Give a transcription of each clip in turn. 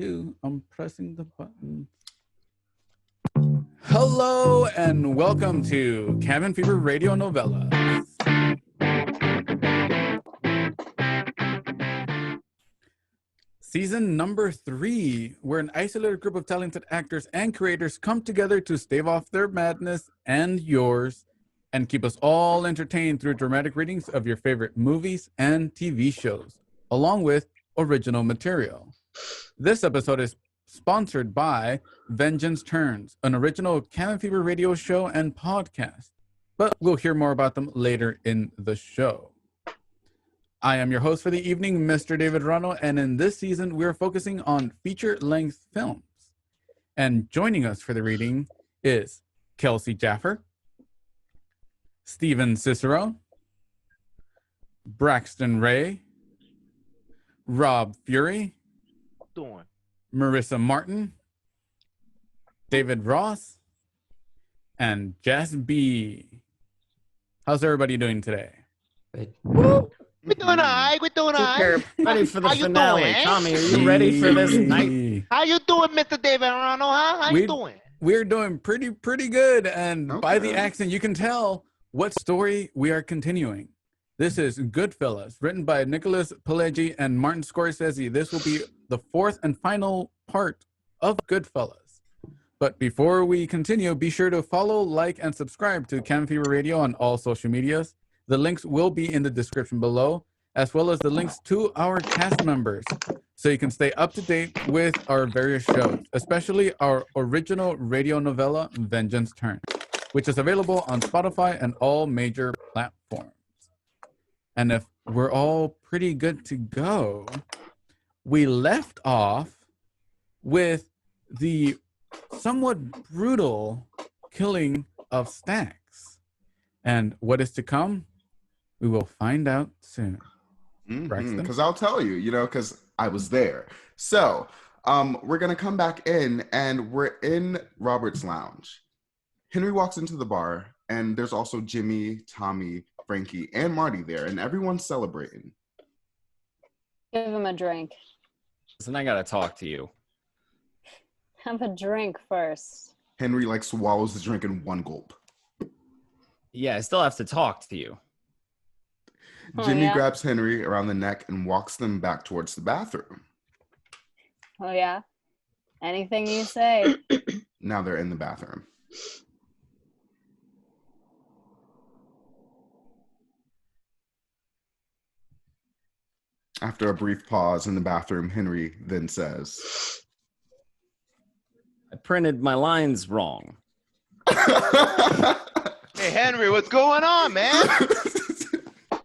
2. I'm pressing the button. Hello and welcome to Cabin Fever Radio Novela. Season number 3, where an isolated group of talented actors and creators come together to stave off their madness and yours and keep us all entertained through dramatic readings of your favorite movies and TV shows, along with original material. This episode is sponsored by Vengeance Turns, an original Cabin Fever radio show and podcast, but we'll hear more about them later in the show. I am your host for the evening, Mr. David Rano, and in this season, we're focusing on feature-length films. And joining us for the reading is Kelsey Jaffer, Steven Cicero, Braxton Ray, Rob Fury, Marissa Martin, David Ross, and Jess B. How's everybody doing today? We're doing all right. Ready for the finale. Doing, Tommy, are you ready for this night? How you doing, Mr. David Arano, huh? How you doing? We're doing pretty good. And by the accent, you can tell what story we are continuing. This is GOODFELLAS, written by Nicholas Pileggi and Martin Scorsese. This will be the 4th and final part of GOODFELLAS. But before we continue, be sure to follow, like, and subscribe to Cabin Fever Radio on all social medias. The links will be in the description below, as well as the links to our cast members, so you can stay up to date with our various shows, especially our original radio novella, Vengeance Turns, which is available on Spotify and all major platforms. And if we're all pretty good to go, we left off with the somewhat brutal killing of Stacks. And what is to come? We will find out soon. Because I'll tell you, because I was there. So we're going to come back in, and we're in Robert's lounge. Henry walks into the bar, and there's also Jimmy, Tommy, Frankie, and Marty there, and everyone's celebrating. Give him a drink. Listen, I got to talk to you. Have a drink first. Henry swallows the drink in one gulp. Yeah, I still have to talk to you. Jimmy grabs Henry around the neck and walks them back towards the bathroom. Oh, yeah? Anything you say. Now they're in the bathroom. After a brief pause in the bathroom, Henry then says, I printed my lines wrong. Hey, Henry, what's going on, man?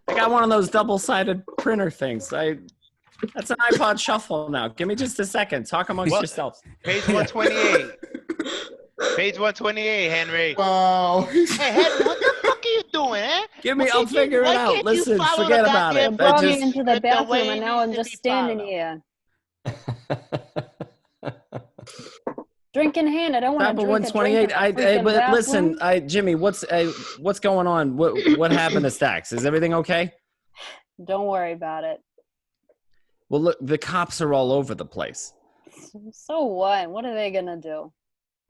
I got one of those double-sided printer things. That's an iPod Shuffle now. Give me just a second. Talk amongst yourselves. Page 128. Page 128, Henry. Wow. Hey, Henry, what the fuck are you doing, eh? I'll figure it out. Listen, forget about it. You brought me into the bathroom, and now I'm just standing here. Drink in hand. I don't want to drink 128. But listen, Jimmy, what's going on? What happened to Stacks? Is everything okay? Don't worry about it. Well, look, the cops are all over the place. So what? What are they gonna do?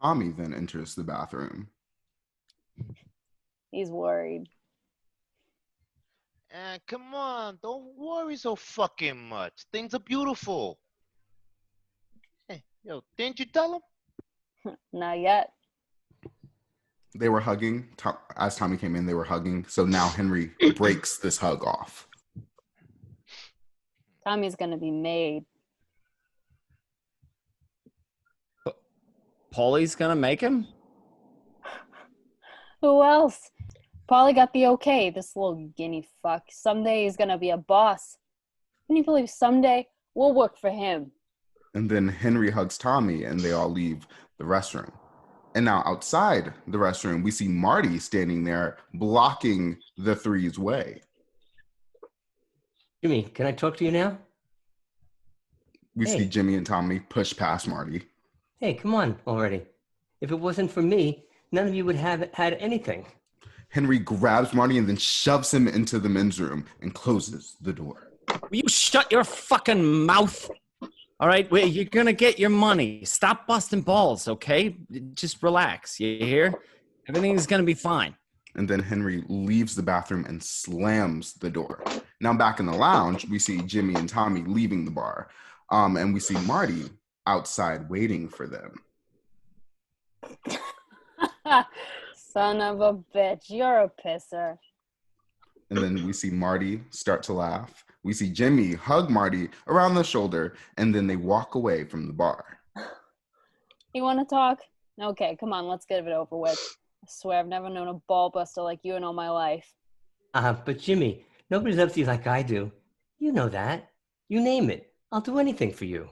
Tommy then enters the bathroom. He's worried. Come on, don't worry so fucking much. Things are beautiful. Hey, didn't you tell him? Not yet. They were hugging. As Tommy came in, they were hugging. So now Henry breaks this hug off. Tommy's going to be made. Paulie's going to make him? Who else? Paulie got the okay. This little guinea fuck. Someday he's going to be a boss. Can you believe someday we'll work for him? And then Henry hugs Tommy, and they all leave the restroom. And now outside the restroom, we see Marty standing there blocking the three's way. Jimmy, can I talk to you now? We see Jimmy and Tommy push past Marty. Hey, come on already. If it wasn't for me, none of you would have had anything. Henry grabs Marty and then shoves him into the men's room and closes the door. Will you shut your fucking mouth? All right, wait, you're going to get your money. Stop busting balls, okay? Just relax. You hear? Everything's going to be fine. And then Henry leaves the bathroom and slams the door. Now back in the lounge, we see Jimmy and Tommy leaving the bar. And we see Marty outside waiting for them. Son of a bitch, you're a pisser. And then we see Marty start to laugh. We see Jimmy hug Marty around the shoulder, and then they walk away from the bar. You want to talk? Okay, come on, let's get it over with. I swear I've never known a ball buster like you in all my life. But Jimmy, nobody loves you like I do. You know that. You name it. I'll do anything for you.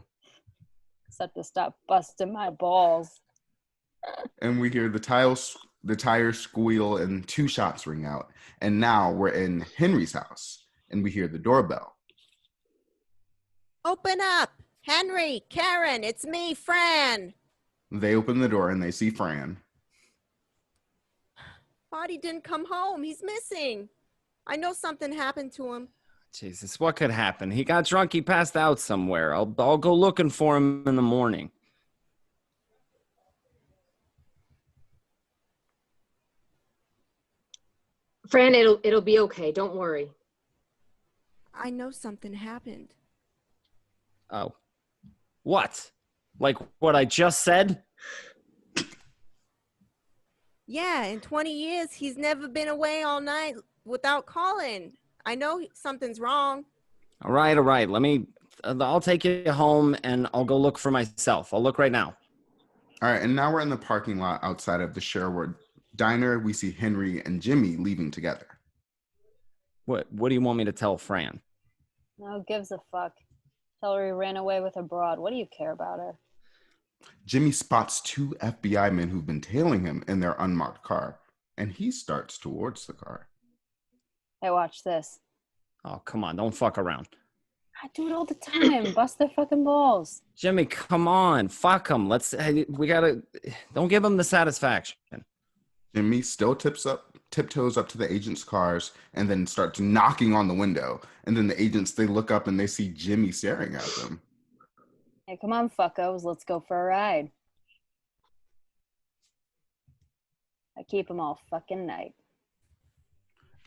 Except to stop busting my balls. And we hear the tires squeal and 2 shots ring out. And now we're in Henry's house, and we hear the doorbell. Open up! Henry, Karen, it's me, Fran. They open the door and they see Fran. Marty didn't come home. He's missing. I know something happened to him. Jesus, what could happen? He got drunk. He passed out somewhere. I'll go looking for him in the morning. Fran, it'll be okay. Don't worry. I know something happened. Oh. What? Like what I just said? Yeah, in 20 years, he's never been away all night without calling. I know something's wrong. All right. I'll take you home and I'll go look for myself. I'll look right now. All right, and now we're in the parking lot outside of the Sherwood Diner. We see Henry and Jimmy leaving together. What do you want me to tell Fran? No gives a fuck. Tell her he ran away with a broad. What do you care about her? Jimmy spots 2 FBI men who've been tailing him in their unmarked car, and he starts towards the car. Hey, watch this. Oh, come on. Don't fuck around. I do it all the time. Bust their fucking balls. Jimmy, come on. Fuck them. Don't give them the satisfaction. Jimmy still tiptoes up to the agents' cars and then starts knocking on the window. And then the agents, they look up and they see Jimmy staring at them. Hey, come on, fuckos. Let's go for a ride. I keep them all fucking night.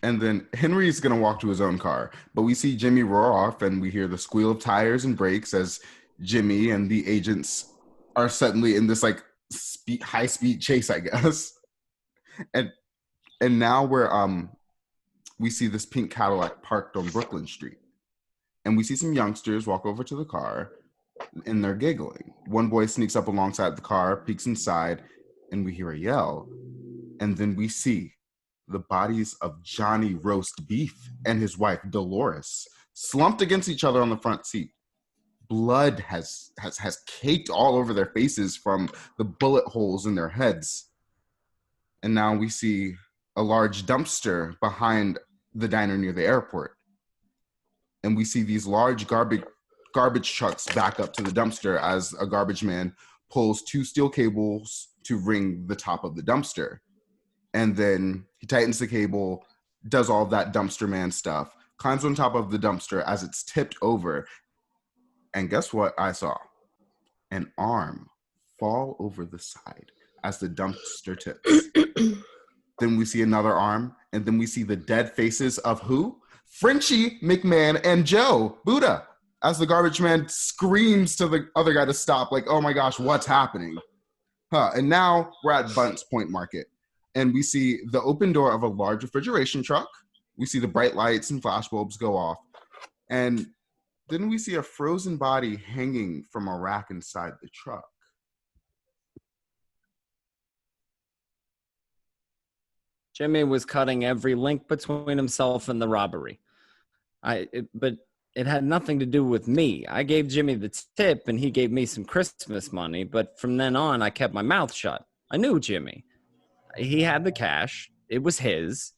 And then Henry's going to walk to his own car. But we see Jimmy roar off and we hear the squeal of tires and brakes as Jimmy and the agents are suddenly in this like high-speed chase, I guess. And now we see this pink Cadillac parked on Brooklyn Street. And we see some youngsters walk over to the car and they're giggling. One boy sneaks up alongside the car, peeks inside, and we hear a yell. And then we see the bodies of Johnny Roast Beef and his wife Dolores slumped against each other on the front seat. Blood has caked all over their faces from the bullet holes in their heads. And now we see a large dumpster behind the diner near the airport. And we see these large garbage trucks back up to the dumpster as a garbage man pulls 2 steel cables to ring the top of the dumpster. And then he tightens the cable, does all of that dumpster man stuff, climbs on top of the dumpster as it's tipped over. And guess what I saw? An arm fall over the side as the dumpster tips. Then we see another arm, and then we see the dead faces of who? Frenchie, McMahon, and Joe Buddha, as the garbage man screams to the other guy to stop, like, oh my gosh, what's happening? And now we're at Bunts Point Market, and we see the open door of a large refrigeration truck. We see the bright lights and flashbulbs go off, and then we see a frozen body hanging from a rack inside the truck. Jimmy was cutting every link between himself and the robbery. But it had nothing to do with me. I gave Jimmy the tip and he gave me some Christmas money, but from then on, I kept my mouth shut. I knew Jimmy. He had the cash. It was his.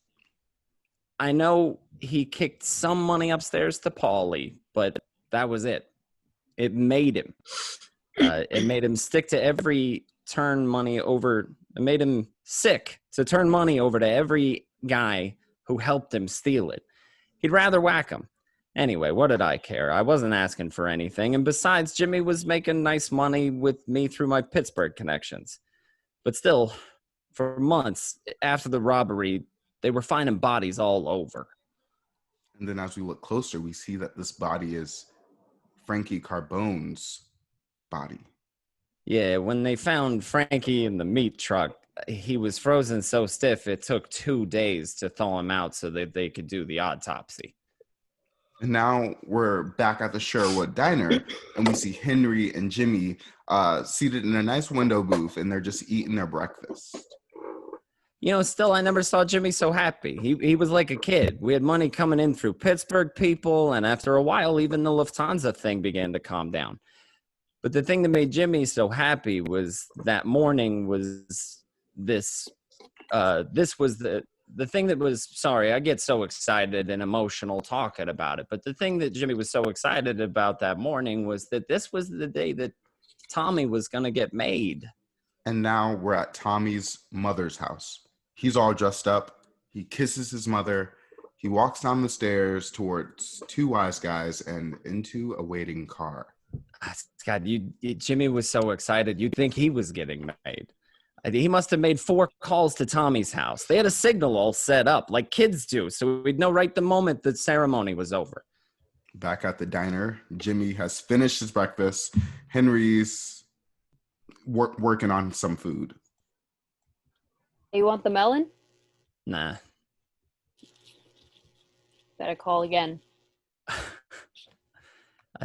I know he kicked some money upstairs to Paulie, but that was it. It made him. It made him stick to every turn money over. It made him sick to turn money over to every guy who helped him steal it. He'd rather whack him. Anyway, what did I care? I wasn't asking for anything. And besides, Jimmy was making nice money with me through my Pittsburgh connections. But still, for months after the robbery, they were finding bodies all over. And then as we look closer, we see that this body is Frankie Carbone's body. Yeah, when they found Frankie in the meat truck, he was frozen so stiff it took 2 days to thaw him out so that they could do the autopsy. And now we're back at the Sherwood Diner, and we see Henry and Jimmy seated in a nice window booth, and they're just eating their breakfast. You know, still, I never saw Jimmy so happy. He was like a kid. We had money coming in through Pittsburgh people, and after a while, even the Lufthansa thing began to calm down. But the thing that made Jimmy so happy was that morning was this was the thing that was, sorry, I get so excited and emotional talking about it. But the thing that Jimmy was so excited about that morning was that this was the day that Tommy was going to get made. And now we're at Tommy's mother's house. He's all dressed up. He kisses his mother. He walks down the stairs towards two wise guys and into a waiting car. God, Jimmy was so excited. You'd think he was getting made. He must have made 4 calls to Tommy's house. They had a signal all set up like kids do, so we'd know right the moment the ceremony was over. Back at the diner, Jimmy has finished his breakfast. Henry's working on some food. You want the melon? Nah. Better call again.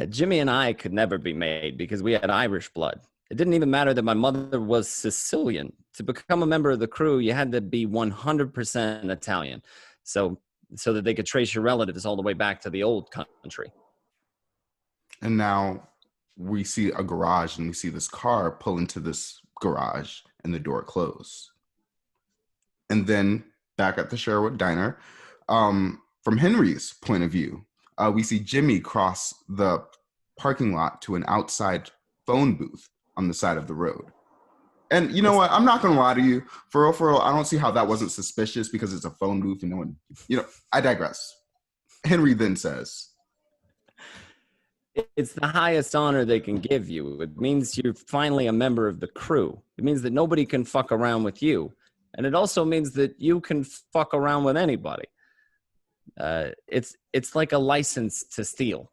Jimmy and I could never be made because we had Irish blood. It didn't even matter that my mother was Sicilian. To become a member of the crew, you had to be 100% Italian, so that they could trace your relatives all the way back to the old country. And now we see a garage, and we see this car pull into this garage, and the door close. And then back at the Sherwood Diner, from Henry's point of view, we see Jimmy cross the parking lot to an outside phone booth on the side of the road. And you know what? I'm not going to lie to you. For real, I don't see how that wasn't suspicious because it's a phone booth and no one, I digress. Henry then says, it's the highest honor they can give you. It means you're finally a member of the crew. It means that nobody can fuck around with you. And it also means that you can fuck around with anybody. It's like a license to steal.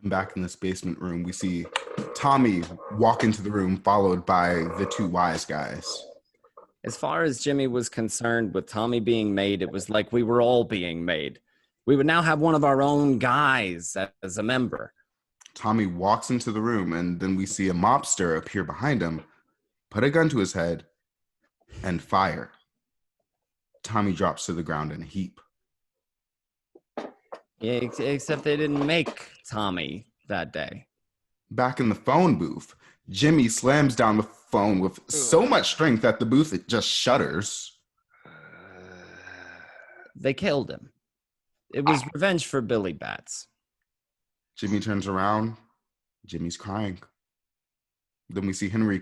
And back in this basement room, we see Tommy walk into the room, followed by the two wise guys. As far as Jimmy was concerned with Tommy being made, it was like we were all being made. We would now have one of our own guys as a member. Tommy walks into the room, and then we see a mobster appear behind him, put a gun to his head, and fire. Tommy drops to the ground in a heap. Yeah, except they didn't make Tommy that day. Back in the phone booth, Jimmy slams down the phone with so much strength that the booth just shudders. They killed him. It was revenge for Billy Bats. Jimmy turns around. Jimmy's crying. Then we see Henry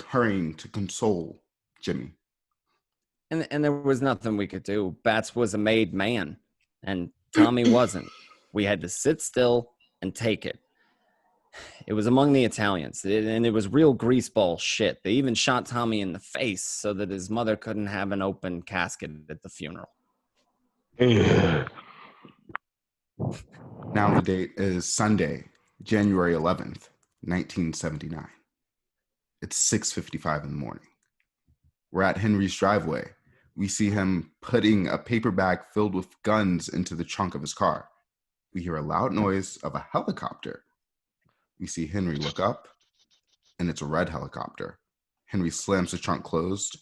hurrying to console Jimmy. And there was nothing we could do. Bats was a made man, and Tommy wasn't. We had to sit still and take it. It was among the Italians, and it was real greaseball shit. They even shot Tommy in the face so that his mother couldn't have an open casket at the funeral. Now the date is Sunday, January 11th, 1979. It's 6:55 in the morning. We're at Henry's driveway. We see him putting a paper bag filled with guns into the trunk of his car. We hear a loud noise of a helicopter. We see Henry look up, and it's a red helicopter. Henry slams the trunk closed.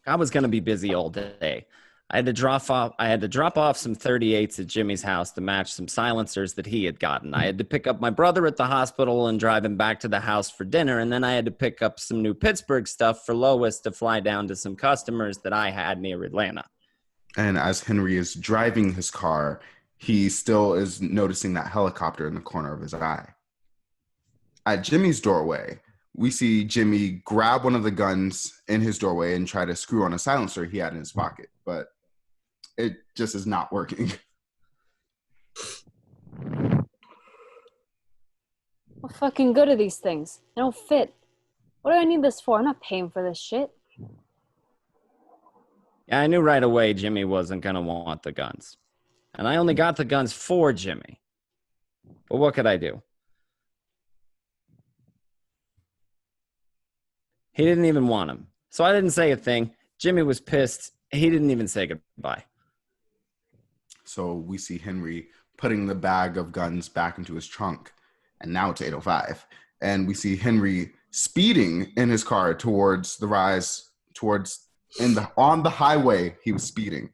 I was going to be busy all day. I had to drop off some 38s at Jimmy's house to match some silencers that he had gotten. I had to pick up my brother at the hospital and drive him back to the house for dinner. And then I had to pick up some new Pittsburgh stuff for Lois to fly down to some customers that I had near Atlanta. And as Henry is driving his car, he still is noticing that helicopter in the corner of his eye. At Jimmy's doorway, we see Jimmy grab one of the guns in his doorway and try to screw on a silencer he had in his pocket, but it just is not working. What fucking good are these things? They don't fit. What do I need this for? I'm not paying for this shit. Yeah, I knew right away Jimmy wasn't going to want the guns. And I only got the guns for Jimmy. But what could I do? He didn't even want them. So I didn't say a thing. Jimmy was pissed. He didn't even say goodbye. So we see Henry putting the bag of guns back into his trunk. And now it's 8:05. And we see Henry speeding in his car towards the rise, on the highway he was speeding.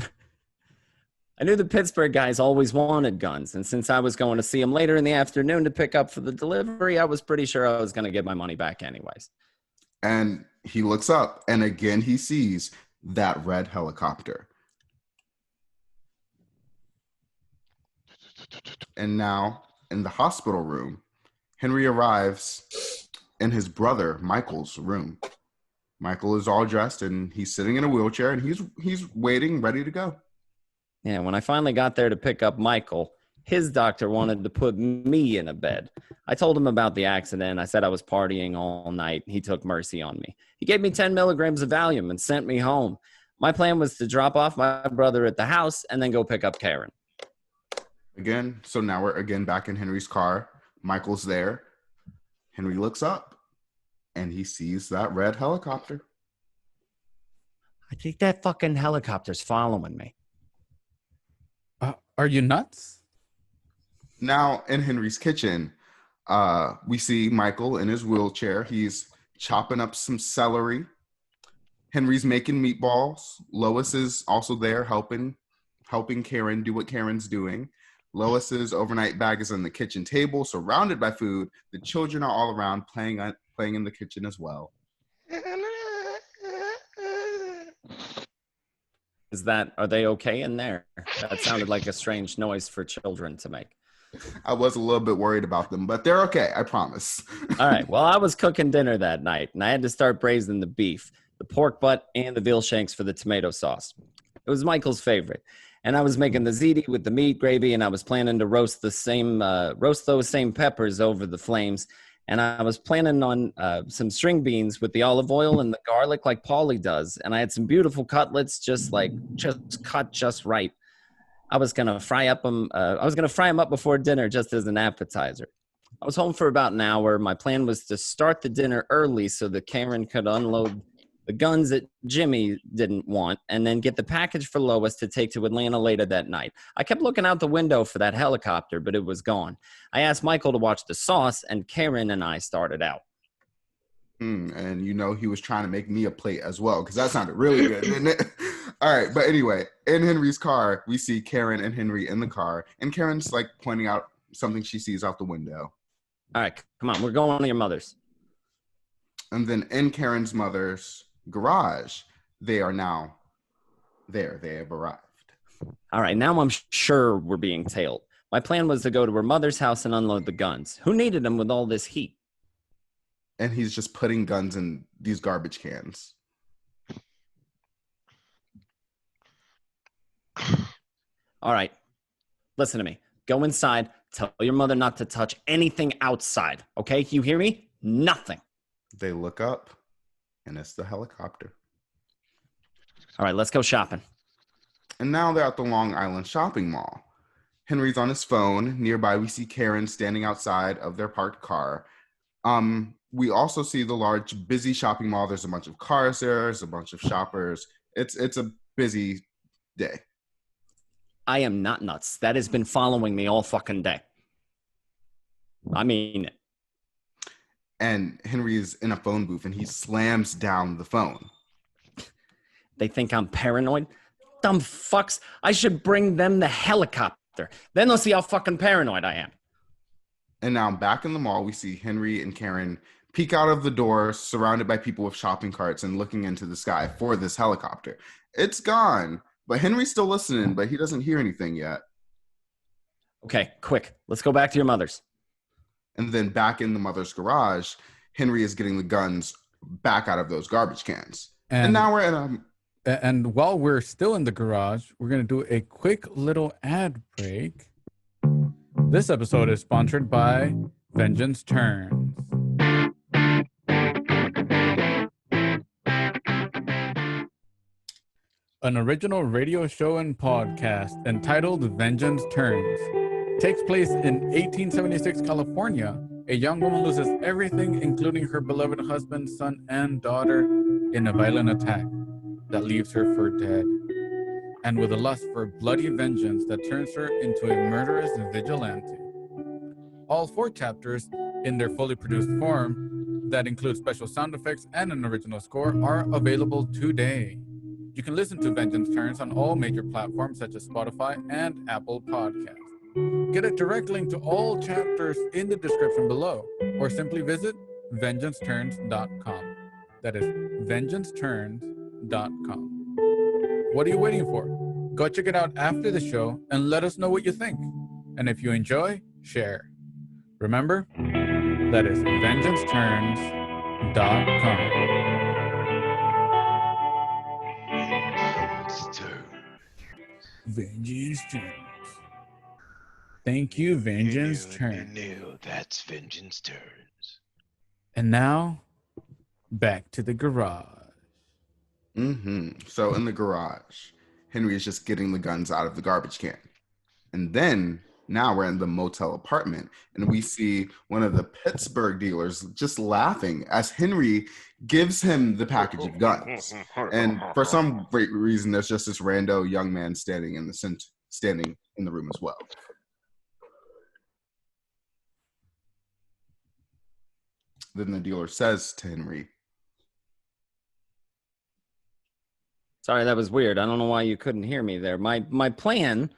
I knew the Pittsburgh guys always wanted guns. And since I was going to see them later in the afternoon to pick up for the delivery, I was pretty sure I was going to get my money back anyways. And he looks up, and again he sees that red helicopter. And now, in the hospital room, Henry arrives in his brother Michael's room. Michael is all dressed, and he's sitting in a wheelchair, and he's waiting, ready to go. Yeah, when I finally got there to pick up Michael, his doctor wanted to put me in a bed. I told him about the accident. I said I was partying all night. He took mercy on me. He gave me 10 milligrams of Valium and sent me home. My plan was to drop off my brother at the house and then go pick up Karen. Again, so now we're again back in Henry's car. Michael's there. Henry looks up, and he sees that red helicopter. I think that fucking helicopter's following me. Are you nuts? Now in Henry's kitchen, we see Michael in his wheelchair. He's chopping up some celery. Henry's making meatballs. Lois is also there helping Karen do what Karen's doing. Lois's overnight bag is on the kitchen table, surrounded by food. The children are all around playing in the kitchen as well. Are they okay in there? That sounded like a strange noise for children to make. I was a little bit worried about them, but they're okay, I promise. All right. Well, I was cooking dinner that night, and I had to start braising the beef, the pork butt, and the veal shanks for the tomato sauce. It was Michael's favorite. And I was making the ziti with the meat gravy, and I was planning to roast those same peppers over the flames. And I was planning on some string beans with the olive oil and the garlic like Paulie does. And I had some beautiful cutlets just cut just right. I was going to fry them up before dinner just as an appetizer. I was home for about an hour. My plan was to start the dinner early so that Karen could unload the guns that Jimmy didn't want, and then get the package for Lois to take to Atlanta later that night. I kept looking out the window for that helicopter, but it was gone. I asked Michael to watch the sauce, and Karen and I started out. And he was trying to make me a plate as well, because that sounded really good, didn't it? All right, but anyway, in Henry's car, we see Karen and Henry in the car, and Karen's like pointing out something she sees out the window. All right, come on, we're going to your mother's. And then in Karen's mother's garage, they are now there. They have arrived. All right, now I'm sure we're being tailed. My plan was to go to her mother's house and unload the guns. Who needed them with all this heat? And he's just putting guns in these garbage cans. All right, listen to me. Go inside. Tell your mother not to touch anything outside, okay? You hear me? Nothing. They look up, and it's the helicopter. All right, let's go shopping. And now they're at the Long Island shopping mall. Henry's on his phone. Nearby, we see Karen standing outside of their parked car. We also see the large, busy shopping mall. There's a bunch of cars there. There's a bunch of shoppers. It's a busy day. I am not nuts. That has been following me all fucking day. I mean it. And Henry's in a phone booth, and he slams down the phone. They think I'm paranoid? Dumb fucks. I should bring them the helicopter. Then they'll see how fucking paranoid I am. And now back in the mall, we see Henry and Karen peek out of the door, surrounded by people with shopping carts and looking into the sky for this helicopter. It's gone, but Henry's still listening, but he doesn't hear anything yet. Okay, quick. Let's go back to your mother's. And then back in the mother's garage, Henry is getting the guns back out of those garbage cans. And now we're in And while we're still in the garage, we're going to do a quick little ad break. This episode is sponsored by Vengeance Turns. An original radio show and podcast entitled Vengeance Turns takes place in 1876 California. A young woman loses everything, including her beloved husband, son, and daughter, in a violent attack that leaves her for dead, and with a lust for bloody vengeance that turns her into a murderous vigilante. All 4 chapters, in their fully produced form, that include special sound effects and an original score, are available today. You can listen to Vengeance Turns on all major platforms such as Spotify and Apple Podcasts. Get a direct link to all chapters in the description below, or simply visit vengeanceturns.com. That is vengeanceturns.com. What are you waiting for? Go check it out after the show and let us know what you think. And if you enjoy, share. Remember, that is vengeanceturns.com. Vengeance Turns. Thank you, Vengeance Turns. That's Vengeance Turns. And now, back to the garage. So in the garage, Henry is just getting the guns out of the garbage can. And then, now we're in the motel apartment, and we see one of the Pittsburgh dealers just laughing as Henry gives him the package of guns. And for some great reason, there's just this rando young man standing in the room as well. Then the dealer says to Henry, Sorry, that was weird. I don't know why you couldn't hear me there. My plan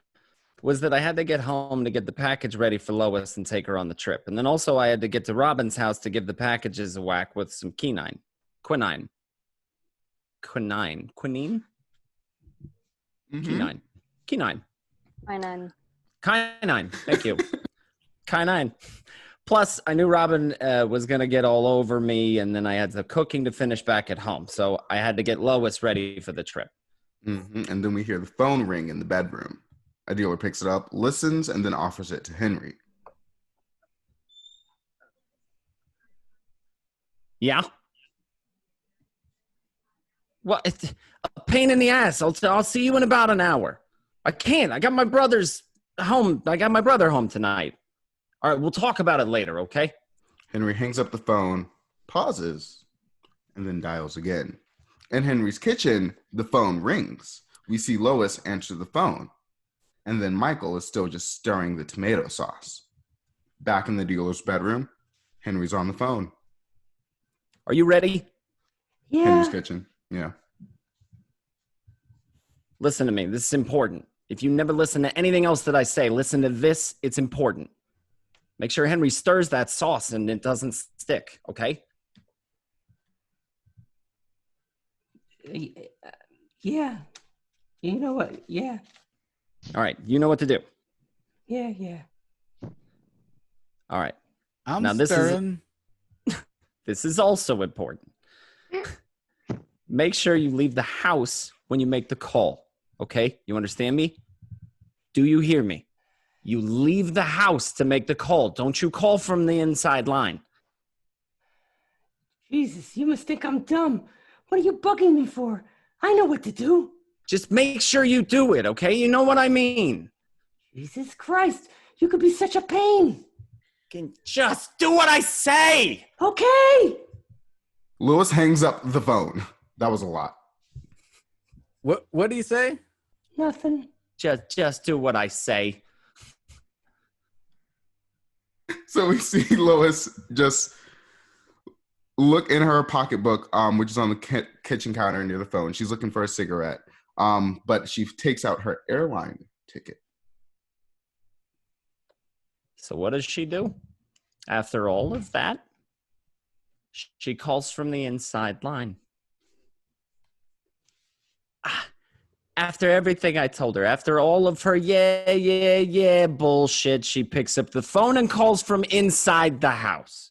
was that I had to get home to get the package ready for Lois and take her on the trip. And then also I had to get to Robin's house to give the packages a whack with some quinine. Quinine. Quinine. Thank you. Quinine. Plus, I knew Robin was going to get all over me, and then I had the cooking to finish back at home. So I had to get Lois ready for the trip. And then we hear the phone ring in the bedroom. A dealer picks it up, listens, and then offers it to Henry. Yeah? Well, it's a pain in the ass. I'll see you in about an hour. I can't. I got my brother's home. I got my brother home tonight. All right, we'll talk about it later, okay? Henry hangs up the phone, pauses, and then dials again. In Henry's kitchen, the phone rings. We see Lois answer the phone. And then Michael is still just stirring the tomato sauce. Back in the dealer's bedroom, Henry's on the phone. Are you ready? Yeah. Henry's kitchen, yeah. Listen to me. This is important. If you never listen to anything else that I say, listen to this. It's important. Make sure Henry stirs that sauce and it doesn't stick, okay? Yeah. You know what? Yeah. All right. You know what to do. Yeah. All right. I'm now, stirring. This is also important. Make sure you leave the house when you make the call, okay? You understand me? Do you hear me? You leave the house to make the call. Don't you call from the inside line. Jesus, you must think I'm dumb. What are you bugging me for? I know what to do. Just make sure you do it, okay? You know what I mean. Jesus Christ, you could be such a pain. Can just do what I say. Okay. Lois hangs up the phone. That was a lot. What do you say? Nothing. Just do what I say. So we see Lois just look in her pocketbook, which is on the kitchen counter near the phone. She's looking for a cigarette, but she takes out her airline ticket. So what does she do? After all of that, she calls from the inside line. After everything I told her, after all of her yeah bullshit, she picks up the phone and calls from inside the house.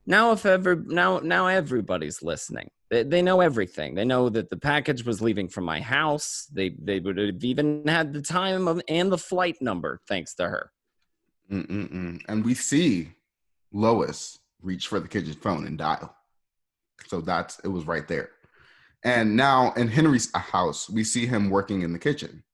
Now everybody's listening. They know everything. They know that the package was leaving from my house. They would have even had the time and the flight number thanks to her. And we see Lois reach for the kitchen phone and dial. So it was right there. And now in Henry's house, we see him working in the kitchen.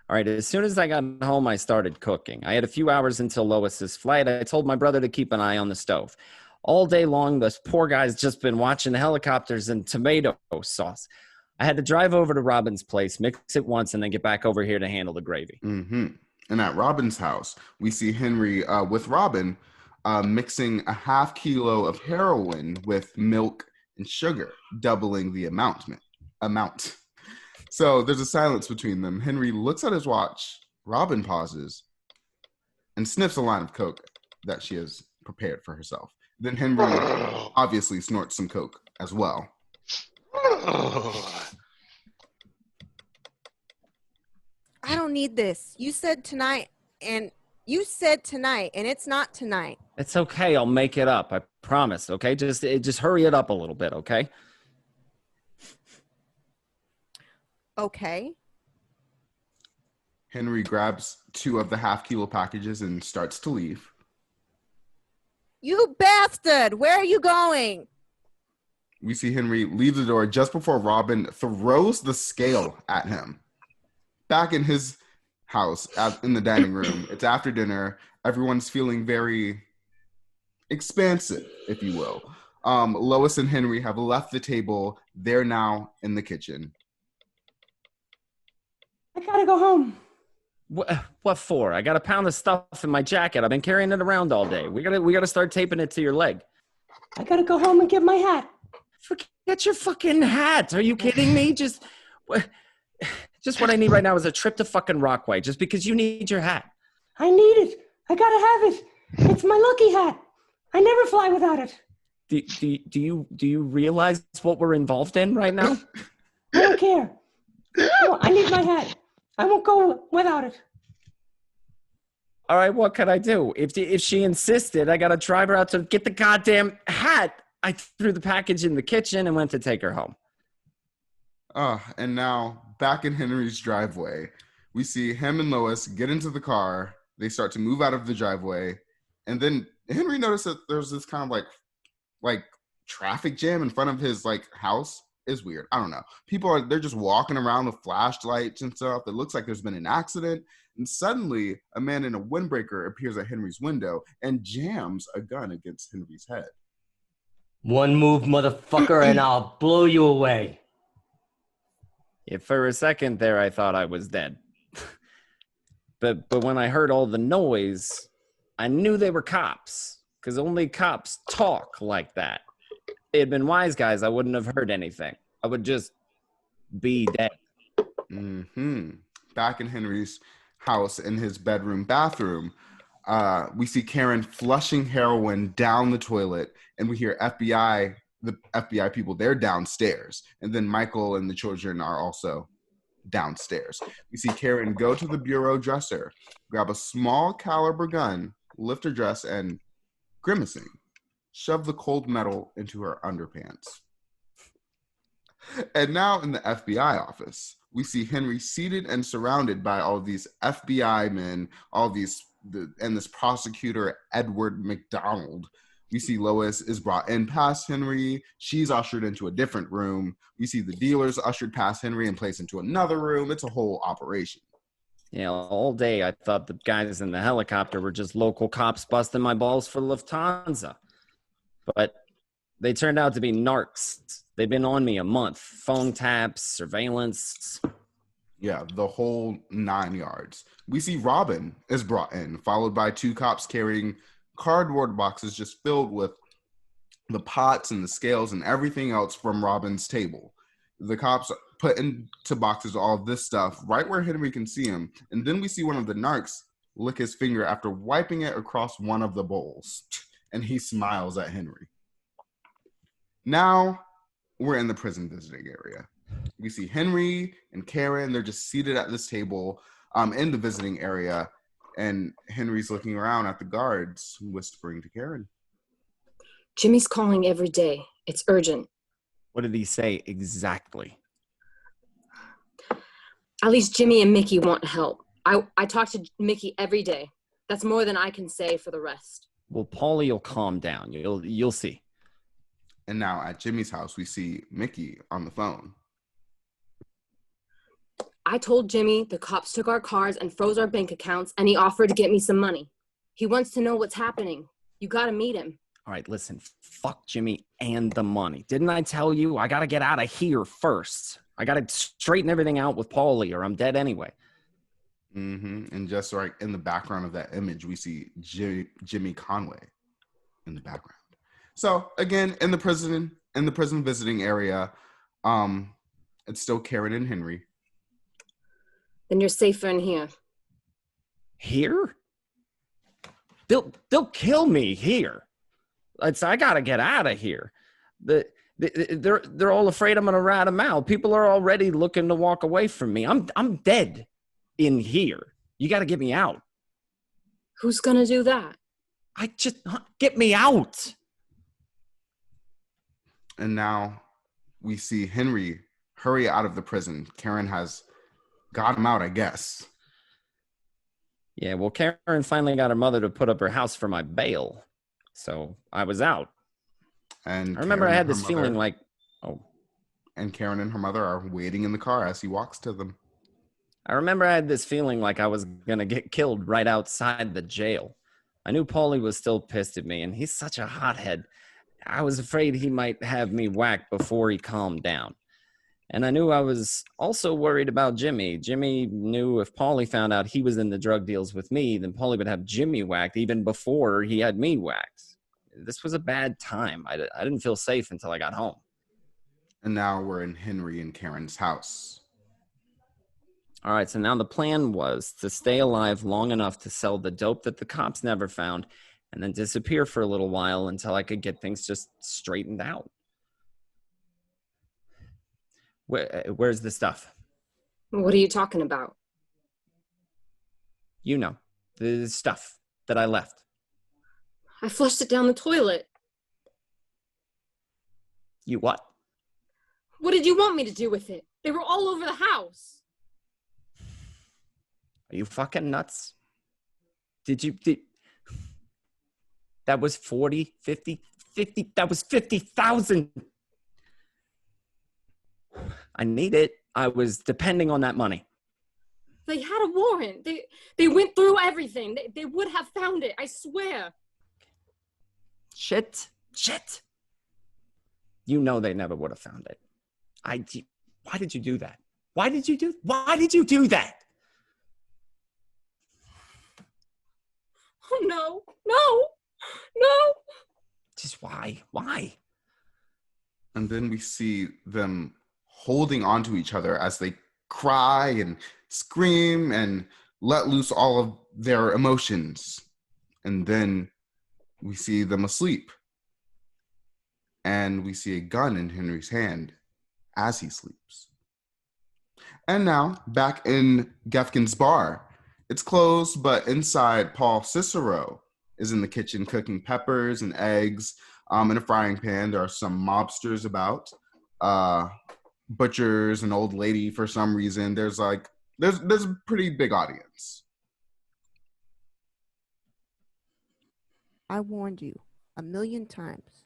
All right, as soon as I got home, I started cooking. I had a few hours until Lois's flight. I told my brother to keep an eye on the stove. All day long, this poor guy's just been watching the helicopters and tomato sauce. I had to drive over to Robin's place, mix it once, and then get back over here to handle the gravy. And at Robin's house, we see Henry with Robin mixing a half kilo of heroin with milk and sugar, doubling the amount. So there's a silence between them. Henry looks at his watch. Robin pauses and sniffs a line of coke that she has prepared for herself. Then Henry obviously snorts some coke as well. I don't need this. You said tonight, and it's not tonight. It's okay. I'll make it up. I promise. Okay, just hurry it up a little bit. Okay. Okay. Henry grabs 2 of the half-kilo packages and starts to leave. You bastard! Where are you going? We see Henry leave the door just before Robin throws the scale at him. Back in his house, in the dining room, it's after dinner. Everyone's feeling very expansive, if you will. Lois and Henry have left the table. They're now in the kitchen. I gotta go home. What for? I got a pound of stuff in my jacket. I've been carrying it around all day. We gotta start taping it to your leg. I gotta go home and get my hat. Forget your fucking hat. Are you kidding me? Just what I need right now is a trip to fucking Rockaway. Just because you need your hat. I need it. I gotta have it. It's my lucky hat. I never fly without it. Do you realize what we're involved in right now? I don't care. No, I need my hat. I won't go without it. All right, what can I do? If she insisted, I got to drive her out to get the goddamn hat. I threw the package in the kitchen and went to take her home. And now, back in Henry's driveway, we see him and Lois get into the car. They start to move out of the driveway. And then Henry noticed that there's this kind of like traffic jam in front of his house. Is weird. I don't know. They're just walking around with flashlights and stuff. It looks like there's been an accident. And suddenly, a man in a windbreaker appears at Henry's window and jams a gun against Henry's head. One move, motherfucker, and I'll blow you away. Yeah, for a second there, I thought I was dead. but when I heard all the noise, I knew they were cops. Because only cops talk like that. If they had been wise guys, I wouldn't have heard anything. I would just be dead. Back in Henry's house, in his bathroom, we see Karen flushing heroin down the toilet, and we hear the FBI people, they're downstairs. And then Michael and the children are also downstairs. We see Karen go to the bureau dresser, grab a small caliber gun, lift her dress, and grimacing, shove the cold metal into her underpants. And now in the FBI office, we see Henry seated and surrounded by all these FBI men, and this prosecutor, Edward McDonald. We see Lois is brought in past Henry. She's ushered into a different room. We see the dealers ushered past Henry and placed into another room. It's a whole operation. Yeah, all day I thought the guys in the helicopter were just local cops busting my balls for Lufthansa. But they turned out to be narcs. They've been on me a month. Phone taps, surveillance. Yeah, the whole 9 yards. We see Robin is brought in, followed by 2 cops carrying cardboard boxes just filled with the pots and the scales and everything else from Robin's table. The cops put into boxes all of this stuff right where Henry can see him. And then we see one of the narcs lick his finger after wiping it across one of the bowls. And he smiles at Henry. Now we're in the prison visiting area. We see Henry and Karen. They're just seated at this table in the visiting area. And Henry's looking around at the guards, whispering to Karen. Jimmy's calling every day. It's urgent. What did he say exactly? At least Jimmy and Mickey want help. I talk to Mickey every day. That's more than I can say for the rest. Well, Paulie will calm down. You'll see. And now at Jimmy's house, we see Mickey on the phone. I told Jimmy the cops took our cars and froze our bank accounts, and he offered to get me some money. He wants to know what's happening. You gotta meet him. All right, listen, fuck Jimmy and the money. Didn't I tell you I gotta get out of here first? I gotta straighten everything out with Paulie or I'm dead anyway. And just right in the background of that image, we see Jimmy Conway in the background. So again, in the prison visiting area, it's still Karen and Henry. Then you're safer in here. Here? They'll kill me here. I gotta get out of here. They're all afraid I'm gonna rat them out. People are already looking to walk away from me. I'm dead in here. You gotta get me out. Who's gonna do that? Get me out. And now we see Henry hurry out of the prison. Karen has got him out, I guess. Yeah, well, Karen finally got her mother to put up her house for my bail. So I was out. And I remember Karen I had and her this feeling mother- like, oh. And Karen and her mother are waiting in the car as he walks to them. I remember I had this feeling like I was going to get killed right outside the jail. I knew Paulie was still pissed at me, and he's such a hothead. I was afraid he might have me whacked before he calmed down. And I knew I was also worried about Jimmy. Jimmy knew if Paulie found out he was in the drug deals with me, then Paulie would have Jimmy whacked even before he had me whacked. This was a bad time. I didn't feel safe until I got home. And now we're in Henry and Karen's house. All right, so now the plan was to stay alive long enough to sell the dope that the cops never found and then disappear for a little while until I could get things just straightened out. Where's the stuff? What are you talking about? You know, the stuff that I left. I flushed it down the toilet. You what? What did you want me to do with it? They were all over the house. Are you fucking nuts? That was 40, 50, that was 50,000. I need it. I was depending on that money. They had a warrant. They went through everything. They would have found it, I swear. Shit. You know they never would have found it. Why did you do that? Why did you do that? Oh, no. Just why? Why? And then we see them holding onto each other as they cry and scream and let loose all of their emotions. And then we see them asleep. And we see a gun in Henry's hand as he sleeps. And now, back in Gefkin's bar. It's closed, but inside, Paul Cicero is in the kitchen cooking peppers and eggs in a frying pan. There are some mobsters about, butchers, an old lady for some reason. There's a pretty big audience. I warned you 1,000,000 times.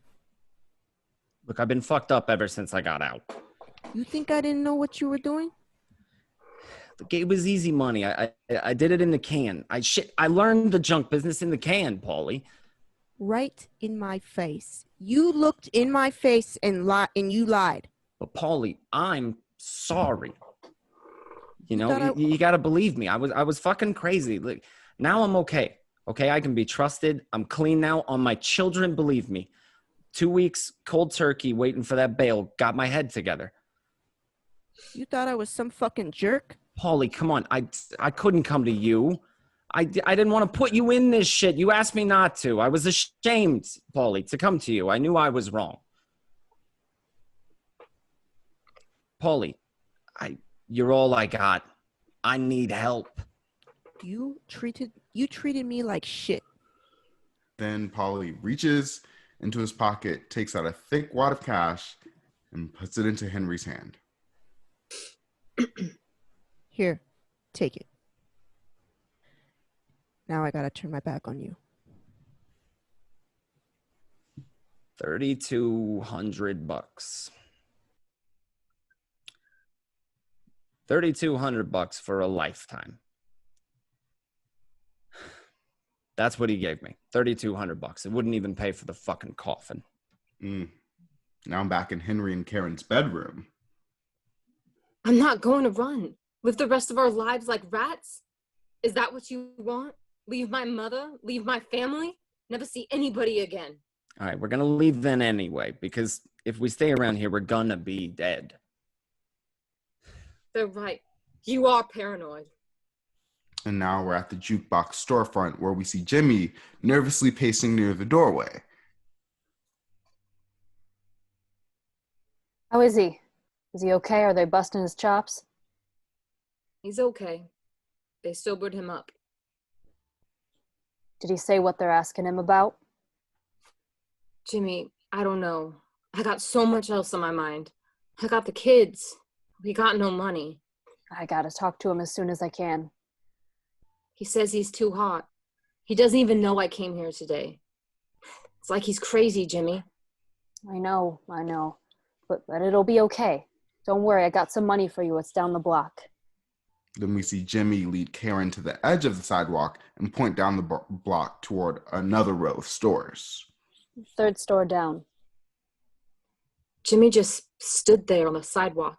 Look, I've been fucked up ever since I got out. You think I didn't know what you were doing? Look, it was easy money. I did it in the can. I learned the junk business in the can, Paulie. Right in my face. You looked in my face and you lied. But Paulie, I'm sorry. You know, you got to believe me. I was fucking crazy. Like, now I'm okay. Okay, I can be trusted. I'm clean now. On my children, believe me. 2 weeks, cold turkey, waiting for that bail. Got my head together. You thought I was some fucking jerk? Paulie, come on. I couldn't come to you. I didn't want to put you in this shit. You asked me not to. I was ashamed, Paulie, to come to you. I knew I was wrong. Paulie, you're all I got. I need help. You treated me like shit. Then Paulie reaches into his pocket, takes out a thick wad of cash, and puts it into Henry's hand. Here, take it. Now I gotta turn my back on you. $3,200. $3,200 for a lifetime. That's what he gave me. $3,200. It wouldn't even pay for the fucking coffin. Now I'm back in Henry and Karen's bedroom. I'm not going to run. Live the rest of our lives like rats? Is that what you want? Leave my mother? Leave my family? Never see anybody again. All right, we're going to leave then anyway, because if we stay around here, we're going to be dead. They're right. You are paranoid. And now we're at the jukebox storefront where we see Jimmy nervously pacing near the doorway. How is he? Is he okay? Are they busting his chops? He's okay. They sobered him up. Did he say what they're asking him about? Jimmy, I don't know. I got so much else on my mind. I got the kids. We got no money. I gotta talk to him as soon as I can. He says he's too hot. He doesn't even know I came here today. It's like he's crazy, Jimmy. I know. But it'll be okay. Don't worry, I got some money for you. It's down the block. Then we see Jimmy lead Karen to the edge of the sidewalk and point down the block toward another row of stores. Third store down. Jimmy just stood there on the sidewalk.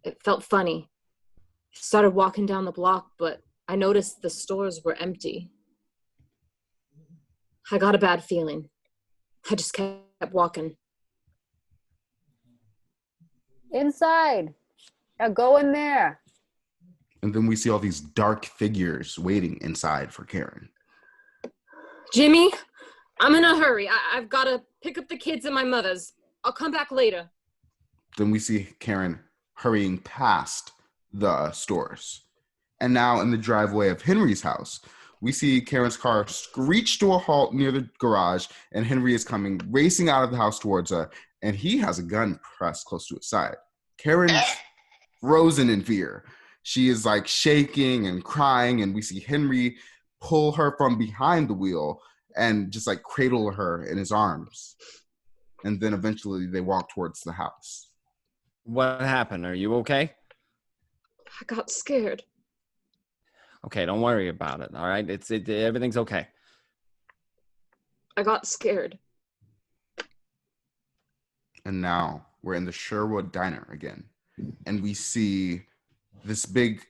It felt funny. I started walking down the block, but I noticed the stores were empty. I got a bad feeling. I just kept walking. Inside. Now go in there. And then we see all these dark figures waiting inside for Karen. Jimmy, I'm in a hurry. I've got to pick up the kids and my mother's. I'll come back later. Then we see Karen hurrying past the stores. And now in the driveway of Henry's house, we see Karen's car screech to a halt near the garage, and Henry is coming racing out of the house towards her, and he has a gun pressed close to his side. Karen's frozen in fear. She is like shaking and crying, and we see Henry pull her from behind the wheel and just like cradle her in his arms. And then eventually they walk towards the house. What happened? Are you okay? I got scared. Okay, don't worry about it, all right? Everything's okay. I got scared. And now we're in the Sherwood Diner again. And we see this big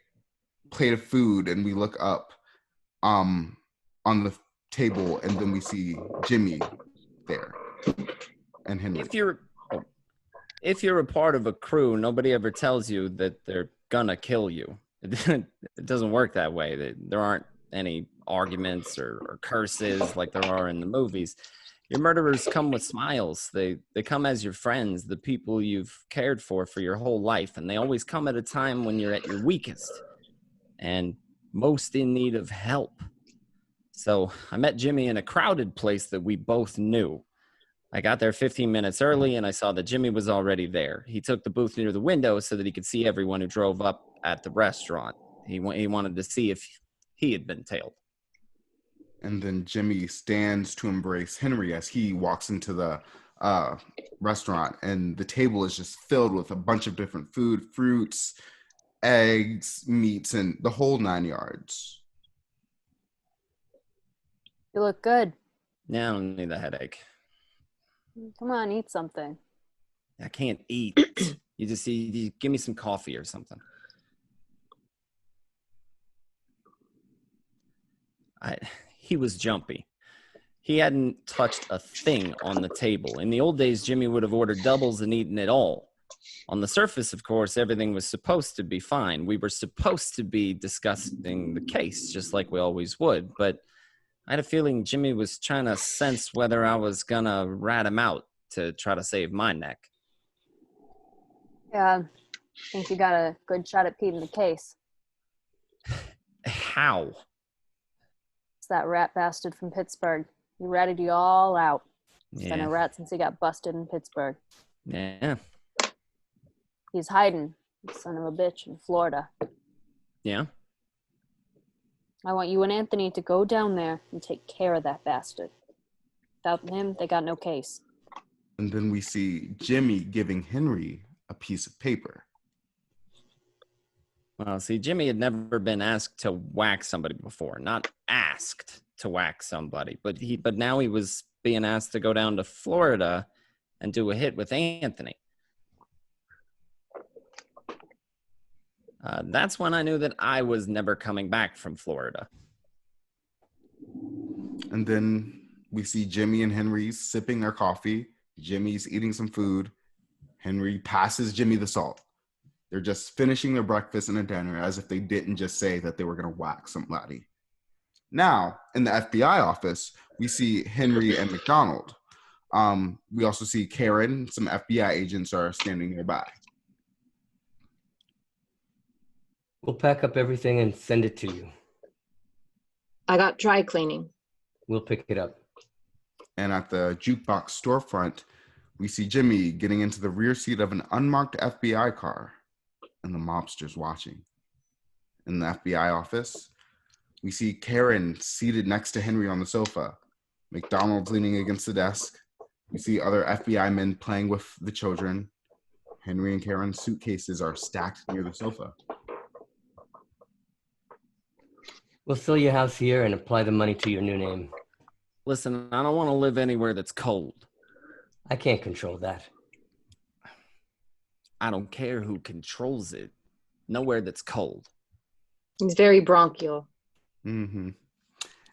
plate of food, and we look up on the table, and then we see Jimmy there and Henry. If you're a part of a crew, nobody ever tells you that they're gonna kill you. It doesn't work that way. There aren't any arguments or curses like there are in the movies. Your murderers come with smiles. They come as your friends, the people you've cared for your whole life, and they always come at a time when you're at your weakest and most in need of help. So I met Jimmy in a crowded place that we both knew. I got there 15 minutes early, and I saw that Jimmy was already there. He took the booth near the window so that he could see everyone who drove up at the restaurant. He wanted to see if he had been tailed. And then Jimmy stands to embrace Henry as he walks into the restaurant, and the table is just filled with a bunch of different food, fruits, eggs, meats, and the whole 9 yards. You look good. Yeah, I don't need a headache. Come on, eat something. I can't eat. You give me some coffee or something. He was jumpy. He hadn't touched a thing on the table. In the old days, Jimmy would have ordered doubles and eaten it all. On the surface, of course, everything was supposed to be fine. We were supposed to be discussing the case, just like we always would. But I had a feeling Jimmy was trying to sense whether I was gonna rat him out to try to save my neck. Yeah, I think you got a good shot at Pete in the case. How? It's that rat bastard from Pittsburgh. He ratted you all out. He's been a rat since he got busted in Pittsburgh. Yeah. He's hiding, son of a bitch, in Florida. Yeah? I want you and Anthony to go down there and take care of that bastard. Without him, they got no case. And then we see Jimmy giving Henry a piece of paper. Well, see, Jimmy had never been asked to whack somebody before. Not asked to whack somebody, but now he was being asked to go down to Florida and do a hit with Anthony. That's when I knew that I was never coming back from Florida. And then we see Jimmy and Henry sipping their coffee. Jimmy's eating some food. Henry passes Jimmy the salt. They're just finishing their breakfast and a dinner as if they didn't just say that they were going to whack somebody. Now, in the FBI office, we see Henry and McDonald. We also see Karen. Some FBI agents are standing nearby. We'll pack up everything and send it to you. I got dry cleaning. We'll pick it up. And at the jukebox storefront, we see Jimmy getting into the rear seat of an unmarked FBI car, and the mobsters watching. In the FBI office, we see Karen seated next to Henry on the sofa, McDonald's leaning against the desk. We see other FBI men playing with the children. Henry and Karen's suitcases are stacked near the sofa. We'll sell your house here and apply the money to your new name. Listen, I don't want to live anywhere that's cold. I can't control that. I don't care who controls it. Nowhere that's cold. He's very bronchial. Mm-hmm.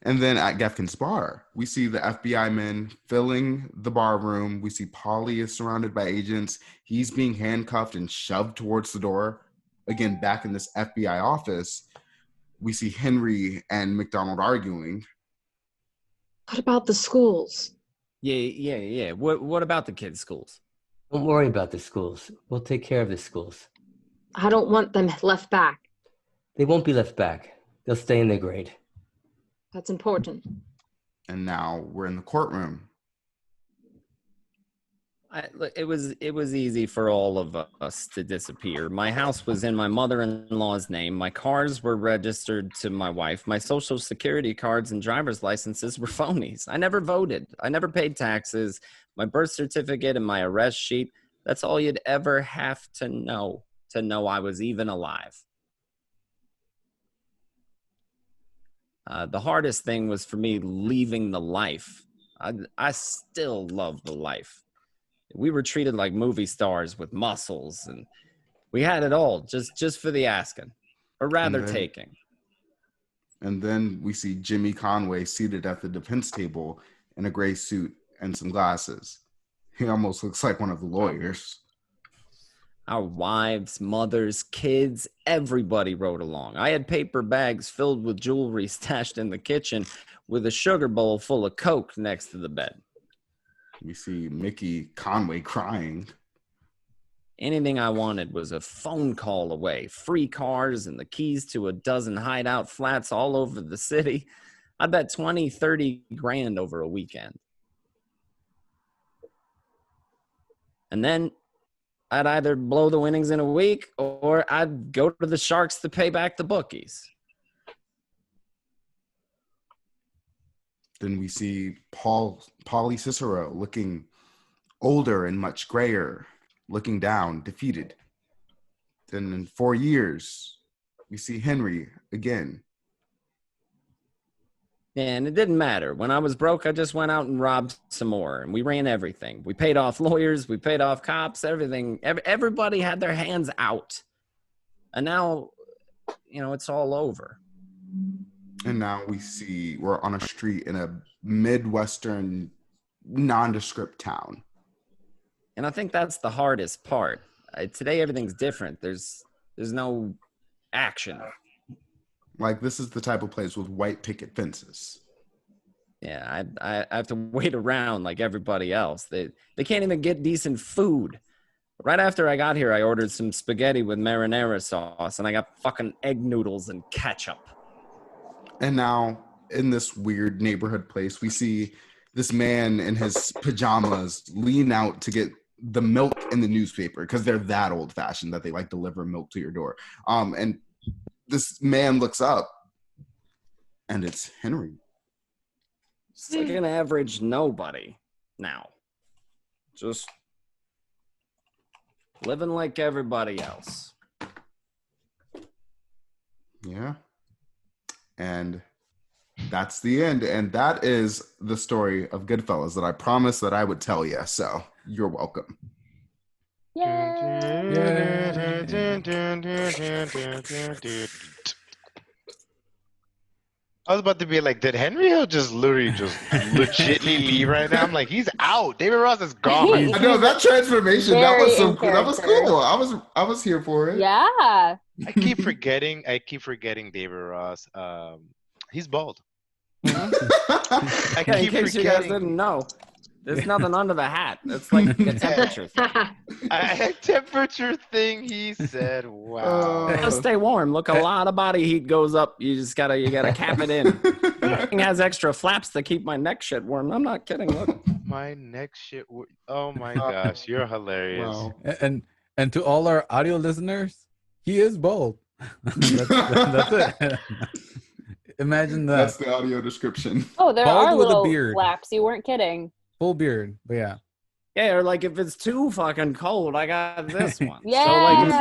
And then at Gefkin's bar, we see the FBI men filling the bar room. We see Paulie is surrounded by agents. He's being handcuffed and shoved towards the door. Again, back in this FBI office, we see Henry and McDonald arguing. What about the schools? Yeah. What about the kids' schools? Don't worry about the schools. We'll take care of the schools. I don't want them left back. They won't be left back. They'll stay in their grade. That's important. And now we're in the courtroom. It was easy for all of us to disappear. My house was in my mother-in-law's name. My cars were registered to my wife. My social security cards and driver's licenses were phonies. I never voted. I never paid taxes. My birth certificate and my arrest sheet. That's all you'd ever have to know I was even alive. The hardest thing was for me leaving the life. I still love the life. We were treated like movie stars with muscles, and we had it all just for the asking, or rather taking. And then we see Jimmy Conway seated at the defense table in a gray suit and some glasses. He almost looks like one of the lawyers. Our wives, mothers, kids, everybody rode along. I had paper bags filled with jewelry stashed in the kitchen with a sugar bowl full of Coke next to the bed. We see Mickey Conway crying. Anything I wanted was a phone call away. Free cars and the keys to a dozen hideout flats all over the city. I bet 20, 30 grand over a weekend. And then I'd either blow the winnings in a week or I'd go to the Sharks to pay back the bookies. Then we see Paulie Cicero looking older and much grayer, looking down, defeated. Then in 4 years, we see Henry again. And it didn't matter. When I was broke, I just went out and robbed some more. And we ran everything. We paid off lawyers. We paid off cops, everything. Everybody had their hands out. And now, it's all over. And now we see we're on a street in a Midwestern nondescript town. And I think that's the hardest part. Today, everything's different. There's no action. Like, this is the type of place with white picket fences. Yeah, I have to wait around like everybody else. They can't even get decent food. Right after I got here, I ordered some spaghetti with marinara sauce, and I got fucking egg noodles and ketchup. And now, in this weird neighborhood place, we see this man in his pajamas lean out to get the milk in the newspaper because they're that old fashioned that they like deliver milk to your door. And this man looks up, and it's Henry. It's like an average nobody now. Just living like everybody else. Yeah. And that's the end. And that is the story of Goodfellas that I promised that I would tell you. So you're welcome. I was about to be like, did Henry Hill just literally just legitly leave right now? I'm like, he's out. David Ross is gone. I know that transformation. That Very was in that was character. cool. I was here for it. Yeah. I keep forgetting David Ross. He's bald. I Yeah, in keep case you guys forgetting. didn't know, there's nothing under the hat. It's like a temperature thing. A temperature thing, he said. Wow. Gotta stay warm. Look, a lot of body heat goes up. You gotta cap it in. Thing has extra flaps to keep my neck shit warm. I'm not kidding. Look. My neck shit. Oh my gosh, you're hilarious. Wow. And to all our audio listeners, he is bald. that's it. Imagine that. That's the audio description. Oh, there Bald are with a little beard. flaps. You weren't kidding. Full beard, but yeah. Yeah, or like if it's too fucking cold, I got this one. Yeah. So like,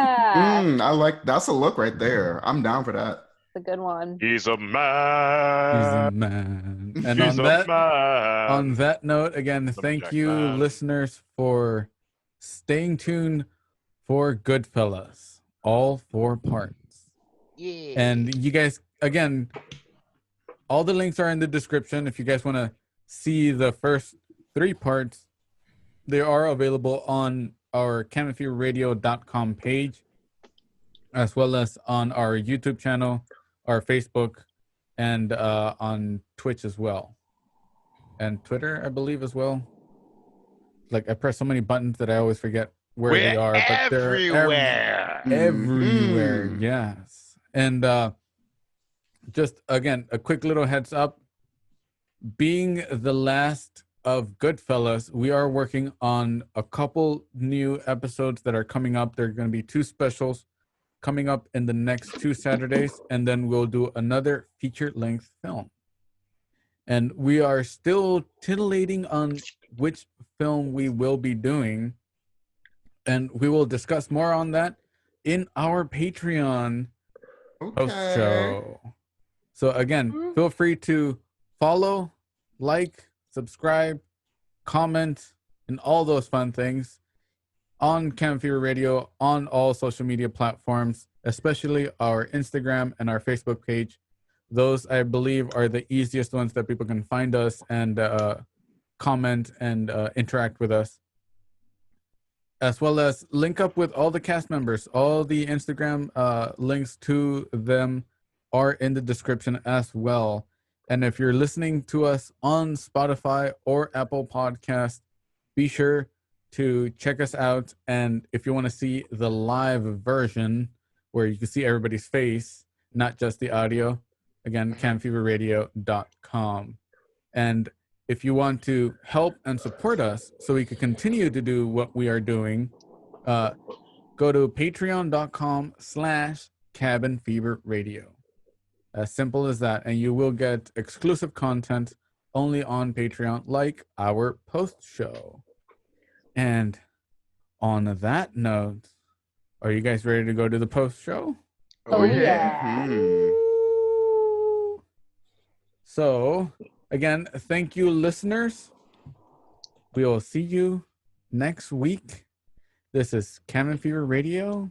I like that's a look right there. I'm down for that. It's a good one. He's a He's a man. man. And He's on a that man. note, again, thank Jack you, man. listeners, for staying tuned for Goodfellas, all 4 parts. Yeah. And you guys, again, all the links are in the description. If you guys want to see the first 3 parts, they are available on our CanonFearRadio.com page, as well as on our YouTube channel, our Facebook, and on Twitch as well. And Twitter, I believe, as well. Like, I press so many buttons that I always forget where We're they are. But they're everywhere. everywhere, Mhm. yes. And just, again, a quick little heads up. Being the last of Goodfellas, we are working on a couple new episodes that are coming up. There are going to be 2 specials coming up in the next 2 Saturdays, and then we'll do another feature-length film. And we are still titillating on which film we will be doing, and we will discuss more on that in our Patreon post show. So again, feel free to follow, like, subscribe, comment, and all those fun things on Canon Fever Radio on all social media platforms, especially our Instagram and our Facebook page. Those, I believe, are the easiest ones that people can find us and comment and interact with us, as well as link up with all the cast members. All the Instagram links to them are in the description as well. And if you're listening to us on Spotify or Apple Podcast, be sure to check us out. And if you want to see the live version where you can see everybody's face, not just the audio, again, canfeverradio.com. And if you want to help and support us so we can continue to do what we are doing, go to patreon.com/cabinfeverradio. As simple as that. And you will get exclusive content only on Patreon, like our post show. And on that note, are you guys ready to go to the post show? Oh, yeah. So, again, thank you, listeners. We will see you next week. This is Cabin Fever Radio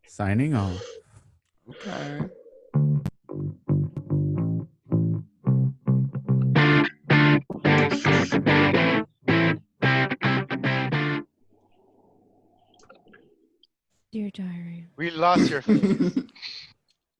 signing off. Okay. Dear diary. We lost your